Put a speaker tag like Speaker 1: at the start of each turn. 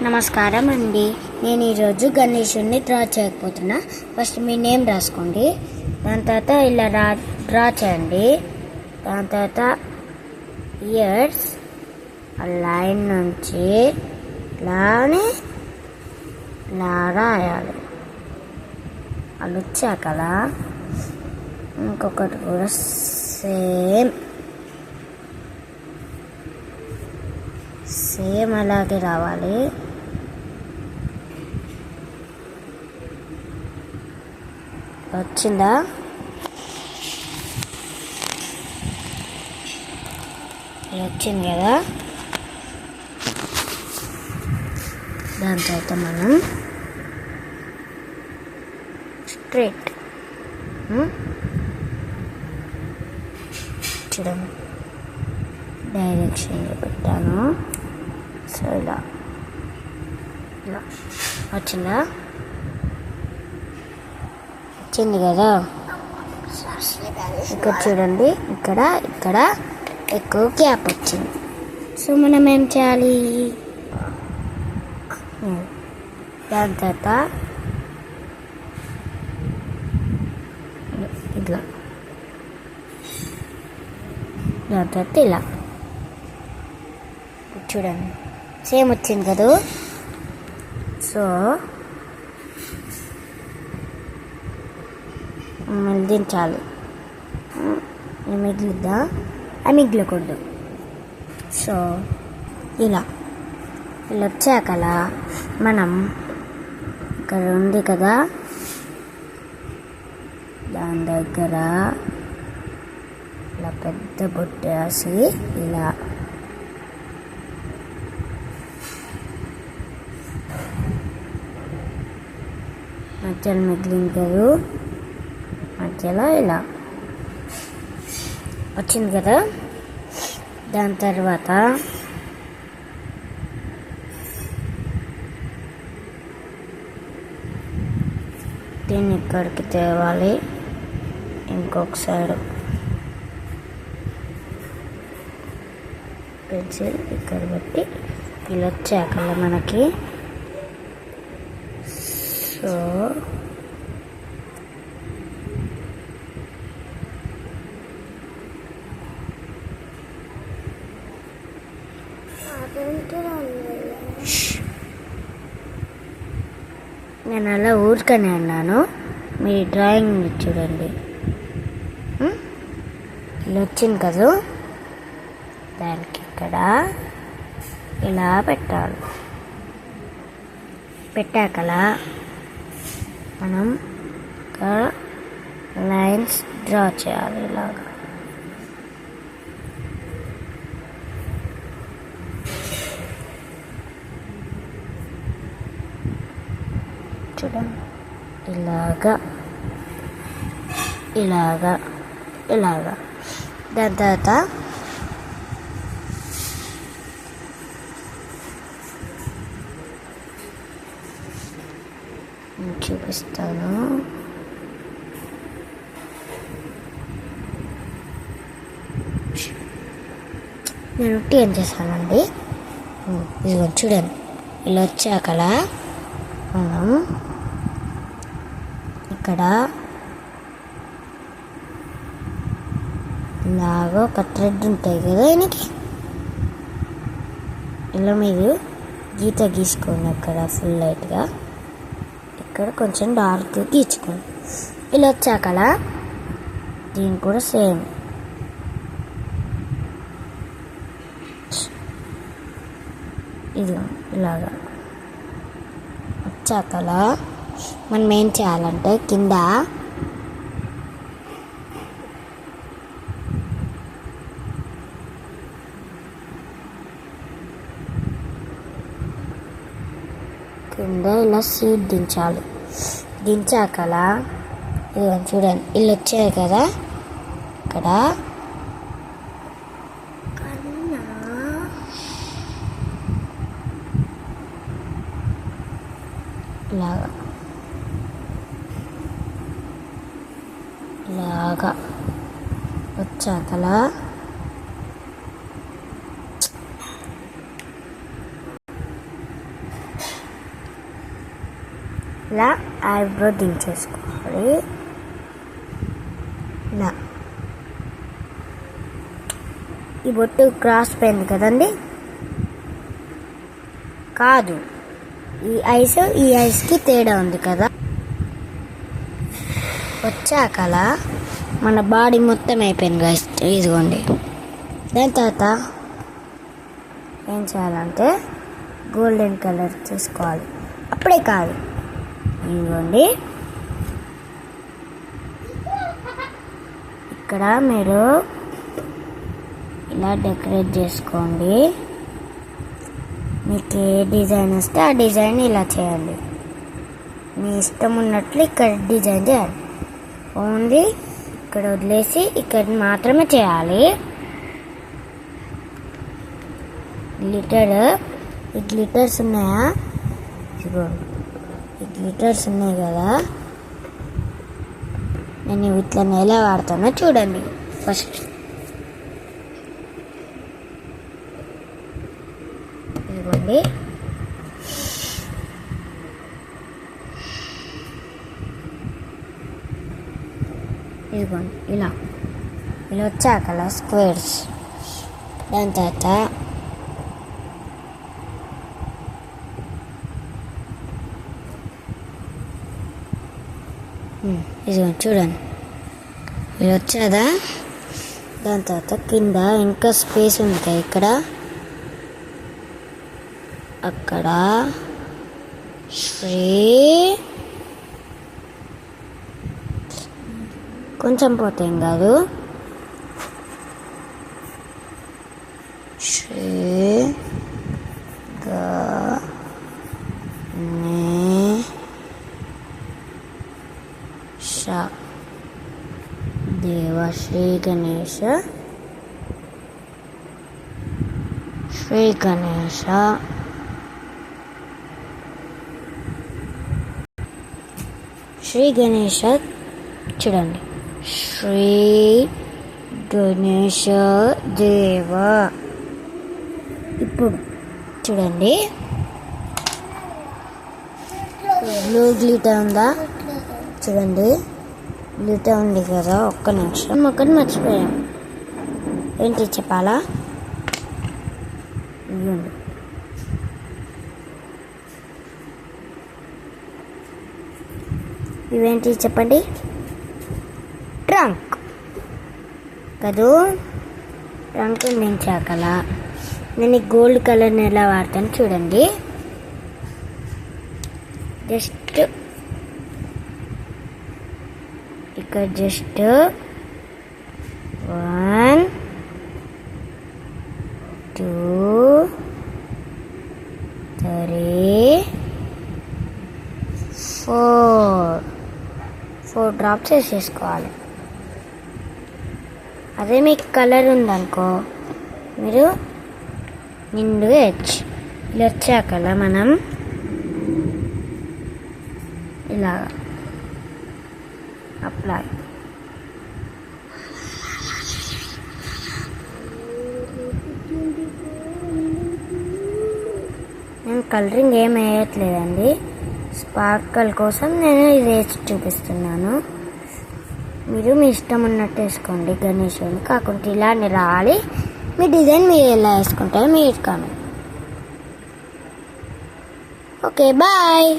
Speaker 1: నమస్కారం అండి. నేను ఈరోజు గణేశుడిని డ్రా చేయకపోతున్నా. ఫస్ట్ మీ నేమ్ రాసుకోండి. దాని తర్వాత ఇలా డ్రా చేయండి. దాని తర్వాత ఇయర్స్ ఆ లైన్ నుంచి ఇలానే ఇలా రాయాలి. అది వచ్చాక ఇంకొకటి కూడా సేమ్ అలాగే రావాలి. వచ్చిందా? వచ్చింది కదా. దాని తర్వాత మనం స్ట్రైట్ చూడండి, డైరెక్షన్ పెట్టాను. సో ఇలా వచ్చిందా? వచ్చింది కదా. ఇక్కడ చూడండి, ఇక్కడ ఎక్కువ గ్యాప్ వచ్చింది. సో మనం ఏం చేయాలి? దాని తర్వాత ఇట్లా, దాని తర్వాత ఇలా చూడండి, సేమ్ వచ్చింది కదా. సో మిగిలించాలి. మిగిలిద్దా? అది మిగిలకూడదు. సో ఇలా వచ్చాక మనం ఇక్కడ ఉంది కదా, దాని దగ్గర ఇలా పెద్ద బొట్టు వేసి ఇలా మధ్యలో మిగిలింది కదా, మధ్యలో ఇలా వచ్చింది కదా. దాని తర్వాత దీన్ని ఇక్కడికి తేవాలి. ఇంకొక సైడ్ పెన్సిల్ ఇక్కడ పెట్టి ఇలా వచ్చాక మనకి సో నేను అలా ఊరికనే అన్నాను. మీ డ్రాయింగ్ చూడండి, ఇలా వచ్చింది కదా. దానికి ఇక్కడ ఇలా పెట్టాలి. పెట్టాక మనం ఇక్కడ లైన్స్ డ్రా చేయాలి ఇలాగా. చూడండి, ఇలాగా ఇలాగా ఇలాగా. దాని తర్వాత చూపిస్తాను. నేను ఏం చేశానండి, ఇదిగో చూడండి, ఇలా వచ్చాక మనం ఇక్కడ ఇలాగా ఒక థ్రెడ్ ఉంటాయి కదా, ఆయనకి ఇలా మీరు గీత గీసుకోండి. అక్కడ ఫుల్ లైట్గా, ఇక్కడ కొంచెం డార్క్ గీచుకోండి. ఇలా వచ్చాక దీన్ని కూడా సేమ్ ఇది ఇలాగా వచ్చాక మనం ఏం చేయాలంటే కింద ఇలా సీడ్ దించాలి. దించాక ఇది చూడండి, ఇల్లు వచ్చాయి కదా. ఇక్కడ ఇలాగా వచ్చాక ఇలా ఐబ్రో దించేసుకోవాలి. ఇలా ఈ బొట్టు క్రాస్ పోయింది కదండి, కాదు ఈ ఐస్కి తేడా ఉంది కదా. వచ్చాకలా మన బాడీ మొత్తం అయిపోయింది గైస్, ఇదిగోండి. దాని తర్వాత ఏం చేయాలంటే గోల్డెన్ కలర్ తీసుకోవాలి. అప్పుడే కాదు, ఇదిగోండి ఇక్కడ మీరు ఇలా డెకరేట్ చేసుకోండి. మీకు ఏ డిజైన్ వస్తే ఆ డిజైన్ ఇలా చేయండి. మీ ఇష్టం ఉన్నట్లు ఇక్కడ డిజైన్ చేయాలి. ఓన్లీ ఇక్కడ వదిలేసి ఇక్కడ మాత్రమే చేయాలి. ఈ గ్లిటర్స్ ఉన్నాయా, ఇదిగోండి ఈ గ్లిటర్స్ ఉన్నాయి కదా, నేను ఇట్లా ఎలా వాడతానో చూడండి. ఫస్ట్ ఇదిగోండి, ఇదిగోండి ఇలా వచ్చాక స్క్వేర్స్. దాని తర్వాత ఇదిగోండి చూడండి ఇలా వచ్చాదా. దాని తర్వాత కింద ఇంకా స్పేస్ ఉంది కదా, ఇక్కడ అక్కడ శ్రీ కొంచెం పోతే ఏం కాదు, శ్రీ గణేశ దేవ, శ్రీ గణేశ, శ్రీ గణేశ, శ్రీ గణేశ చూడండి, శ్రీ గణేశ దేవ. ఇప్పుడు చూడండి బ్లూ గ్లిటర్ ఉందా, చూడండి గ్లిటర్ ఉంది కదా. ఒక్క నిమిషం, ఒకటి మర్చిపోయాం. ఏంటి చెప్పాలా, ఇవ్వండి ఇవేంటి చెప్పండి. ట్రంక్ కదూ, ట్రంక్ నించాకలా నేను గోల్డ్ కలర్ని ఎలా వాడతాను చూడండి. జస్ట్ ఇక్కడ జస్ట్ 1 2 3 4 డ్రాప్స్ వేసేసుకోవాలి. అదే మీకు కలర్ ఉందనుకో మీరు నిండుగా వేయచ్చు. ఇలా వచ్చాక మనం ఇలా అప్లై. నేను కలరింగ్ ఏం వేయట్లేదండి, స్పార్కల్ కోసం నేను ఇది వేసి చూపిస్తున్నాను. మీరు మీ ఇష్టం ఉన్నట్టు వేసుకోండి. గణేశుని కాకుండా ఇలానే రావాలి. మీ డిజైన్ మీరు ఎలా వేసుకుంటారో మీరు కామెంట్. Okay bye.